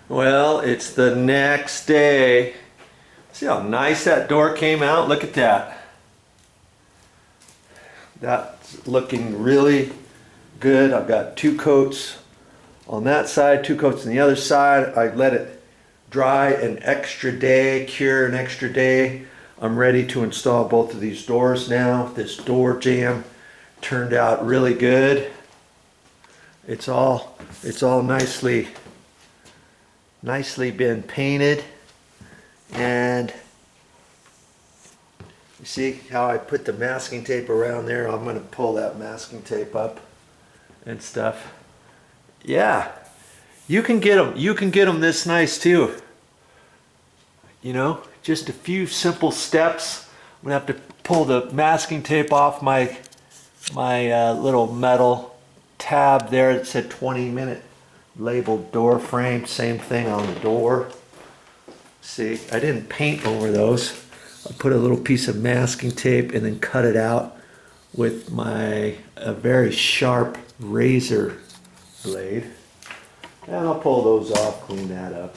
Well, it's the next day. See how nice that door came out? Look at that. That's looking really good. I've got 2 coats on that side, 2 coats on the other side. I let it dry an extra day, cure an extra day. I'm ready to install both of these doors now. This door jamb turned out really good. It's all nicely been painted, and you see how I put the masking tape around there. I'm going to pull that masking tape up and stuff. Yeah, you can get them this nice too. You know, just a few simple steps. I'm gonna have to pull the masking tape off my little metal tab there that said 20-minute labeled door frame. Same thing on the door. See, I didn't paint over those. I put a little piece of masking tape and then cut it out with a very sharp razor blade. And I'll pull those off, clean that up,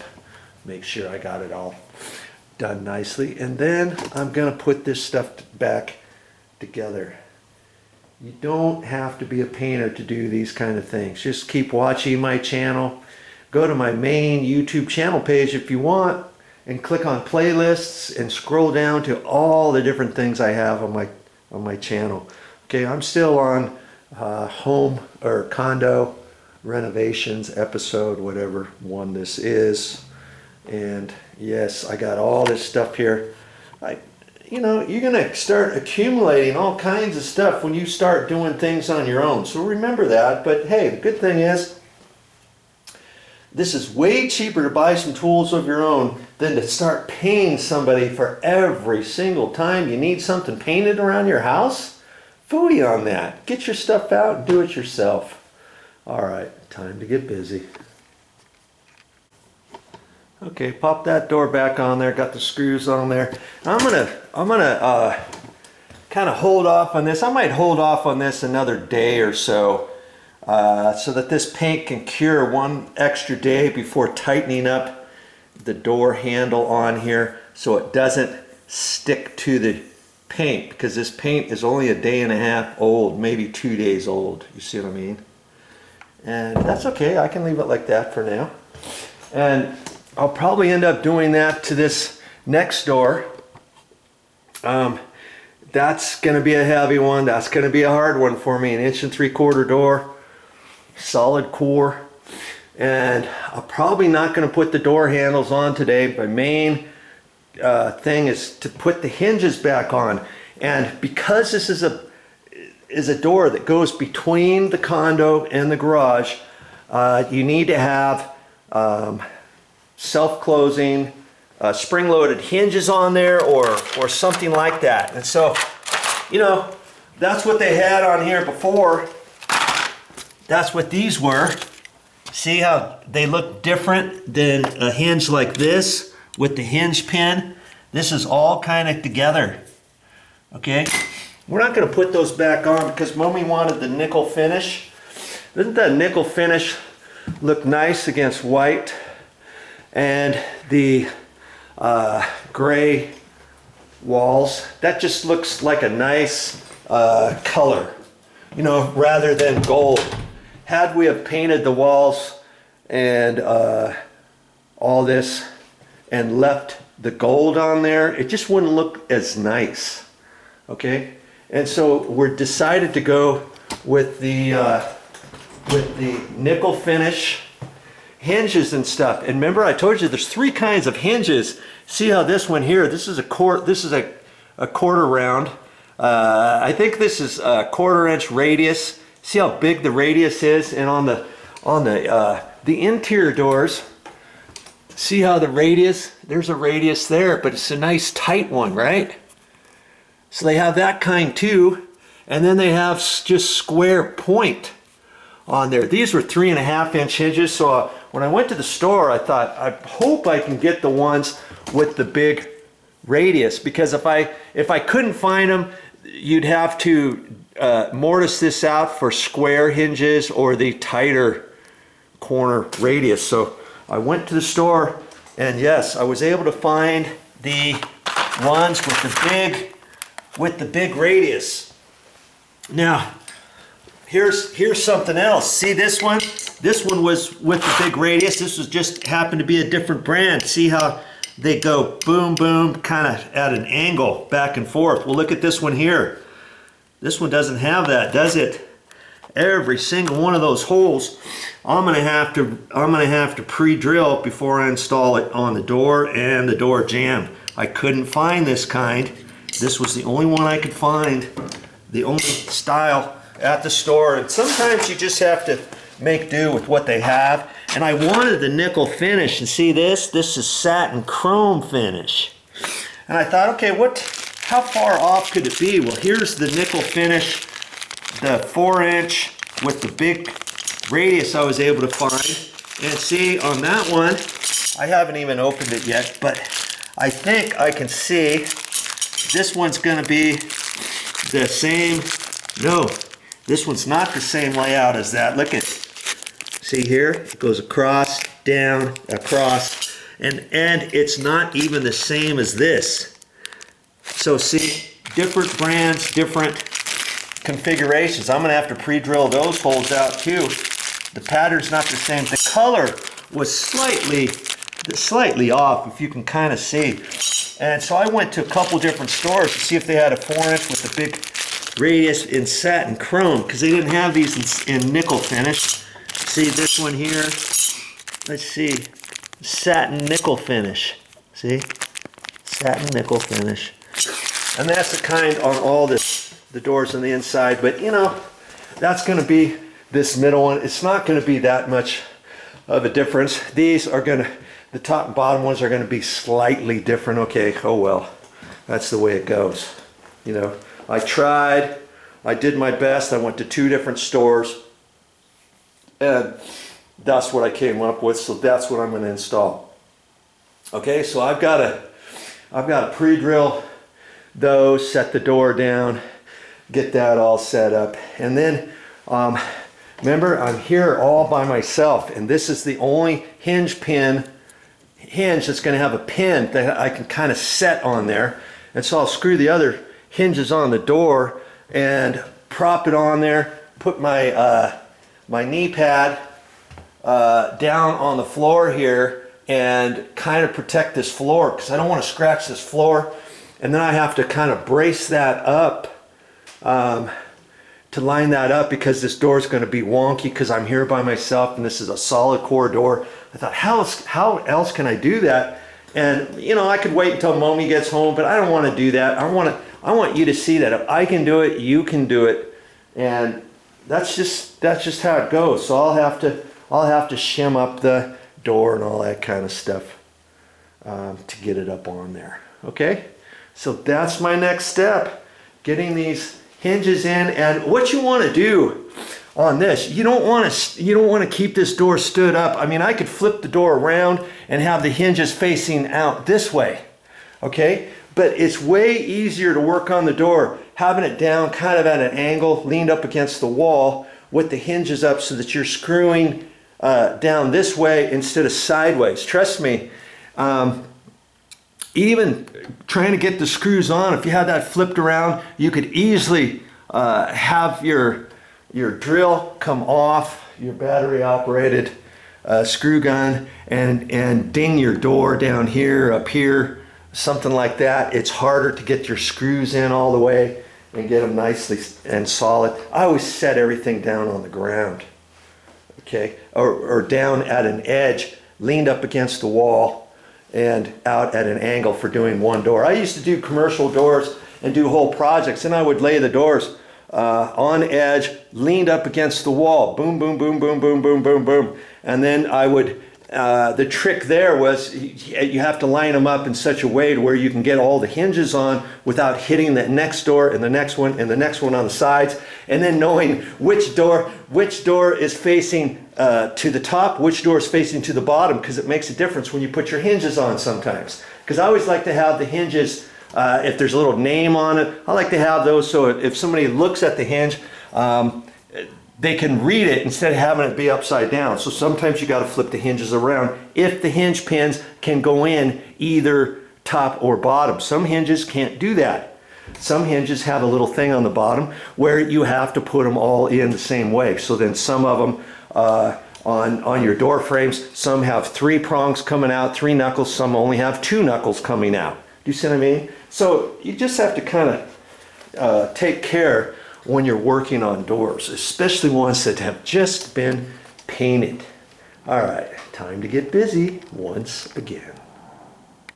make sure I got it all done nicely. And then I'm gonna put this stuff back together. You don't have to be a painter to do these kind of things. Just keep watching my channel. Go to my main YouTube channel page if you want and click on playlists and scroll down to all the different things I have on my channel. Okay, I'm still on home or condo renovations episode, whatever one this is. And yes, I got all this stuff here. You know, you're gonna start accumulating all kinds of stuff when you start doing things on your own. So remember that. But hey, the good thing is, this is way cheaper to buy some tools of your own than to start paying somebody for every single time you need something painted around your house. Phooey on that. Get your stuff out and do it yourself. All right, time to get busy. Okay, pop that door back on there. Got the screws on there. I'm gonna kind of hold off on this. I might hold off on this another day or so, so that this paint can cure one extra day before tightening up the door handle on here, so it doesn't stick to the paint, because this paint is only a day and a half old, maybe 2 days old. You see what I mean? And that's okay. I can leave it like that for now. And I'll probably end up doing that to this next door. That's going to be a heavy one. That's going to be a hard one for me. An 1 3/4 door, solid core. And I'm probably not going to put the door handles on today. My main thing is to put the hinges back on. And because this is a door that goes between the condo and the garage, you need to have self-closing spring-loaded hinges on there, or something like that. And so, you know, that's what they had on here before. That's what these were. See how they look different than a hinge like this with the hinge pin? This is all kind of together. Okay, we're not going to put those back on because Mommy wanted the nickel finish. Doesn't that nickel finish look nice against white? And the gray walls, that just looks like a nice color, you know, rather than gold. Had we have painted the walls and all this and left the gold on there, it just wouldn't look as nice. Okay, and so we're decided to go with the nickel finish hinges and stuff. And remember, I told you there's 3 kinds of hinges. See how this one here, this is a quarter round. I think this is a 1/4 inch radius. See how big the radius is? And on the interior doors, see how the radius, there's a radius there, but it's a nice tight one, right? So they have that kind too. And then they have just square point on there. These were 3.5 inch hinges. So when I went to the store, I thought, I hope I can get the ones with the big radius, because if I couldn't find them, you'd have to mortise this out for square hinges or the tighter corner radius. So I went to the store, and yes, I was able to find the ones with the big radius. Now, here's something else. See this one? This one was with the big radius. This was just happened to be a different brand. See how they go boom, boom, kind of at an angle back and forth. Well, look at this one here. This one doesn't have that, does it? Every single one of those holes, I'm gonna have to pre-drill before I install it on the door and the door jamb. I couldn't find this kind. This was the only one I could find, the only style at the store. And sometimes you just have to make do with what they have. And I wanted the nickel finish. And see this? This is satin chrome finish. And I thought, okay, how far off could it be? Well, here's the nickel finish, the 4-inch with the big radius I was able to find. And see, on that one, I haven't even opened it yet, but I think I can see this one's gonna be the same. No, this one's not the same layout as that. Look at, see here, it goes across, down, across, and it's not even the same as this. So see, different brands, different configurations. I'm gonna have to pre-drill those holes out too. The pattern's not the same. The color was slightly off, if you can kind of see. And so I went to a couple different stores to see if they had a 4-inch with the big radius in satin chrome, because they didn't have these in nickel finish. See this one here? Let's see, satin nickel finish. See, satin nickel finish. And that's the kind on all the doors on the inside. But you know, that's going to be this middle one. It's not going to be that much of a difference. These are going to, the top and bottom ones are going to be slightly different. Okay, oh well, that's the way it goes. You know, I tried, I did my best. I went to 2 different stores, and that's what I came up with. So that's what I'm going to install. Okay, so I've got to pre-drill those, set the door down, get that all set up, and then remember, I'm here all by myself, and this is the only hinge that's going to have a pin that I can kind of set on there. And so I'll screw the other hinges on the door and prop it on there, put my my knee pad down on the floor here, and kind of protect this floor, because I don't want to scratch this floor. And then I have to kind of brace that up to line that up, because this door is going to be wonky because I'm here by myself and this is a solid core door. I thought, how else can I do that? And you know, I could wait until Mommy gets home, but I don't want to do that. I want you to see that if I can do it, you can do it, and that's just how it goes. So I'll have to shim up the door and all that kind of stuff to get it up on there. Okay, so that's my next step, getting these hinges in. And what you want to do on this, you don't want to keep this door stood up. I mean, I could flip the door around and have the hinges facing out this way, okay? But it's way easier to work on the door having it down kind of at an angle, leaned up against the wall with the hinges up, so that you're screwing down this way instead of sideways. Trust me, even trying to get the screws on, if you had that flipped around, you could easily have your drill come off your battery operated screw gun and ding your door down here, up here, something like that. It's harder to get your screws in all the way and get them nicely and solid. I always set everything down on the ground, okay, or down at an edge, leaned up against the wall and out at an angle for doing one door. I used to do commercial doors and do whole projects, and I would lay the doors on edge, leaned up against the wall, boom, boom, boom, boom, boom, boom, boom, boom. And then I would, the trick there was you have to line them up in such a way to where you can get all the hinges on without hitting the next door and the next one and the next one on the sides, and then knowing which door is facing to the top, which door is facing to the bottom, because it makes a difference when you put your hinges on sometimes. Because I always like to have the hinges, if there's a little name on it, I like to have those so if somebody looks at the hinge, they can read it instead of having it be upside down. So sometimes you got to flip the hinges around if the hinge pins can go in either top or bottom. Some hinges can't do that. Some hinges have a little thing on the bottom where you have to put them all in the same way. So then some of them on your door frames, some have 3 prongs coming out, 3 knuckles, some only have 2 knuckles coming out. Do you see what I mean? So you just have to kind of take care when you're working on doors, especially ones that have just been painted. All right, time to get busy once again.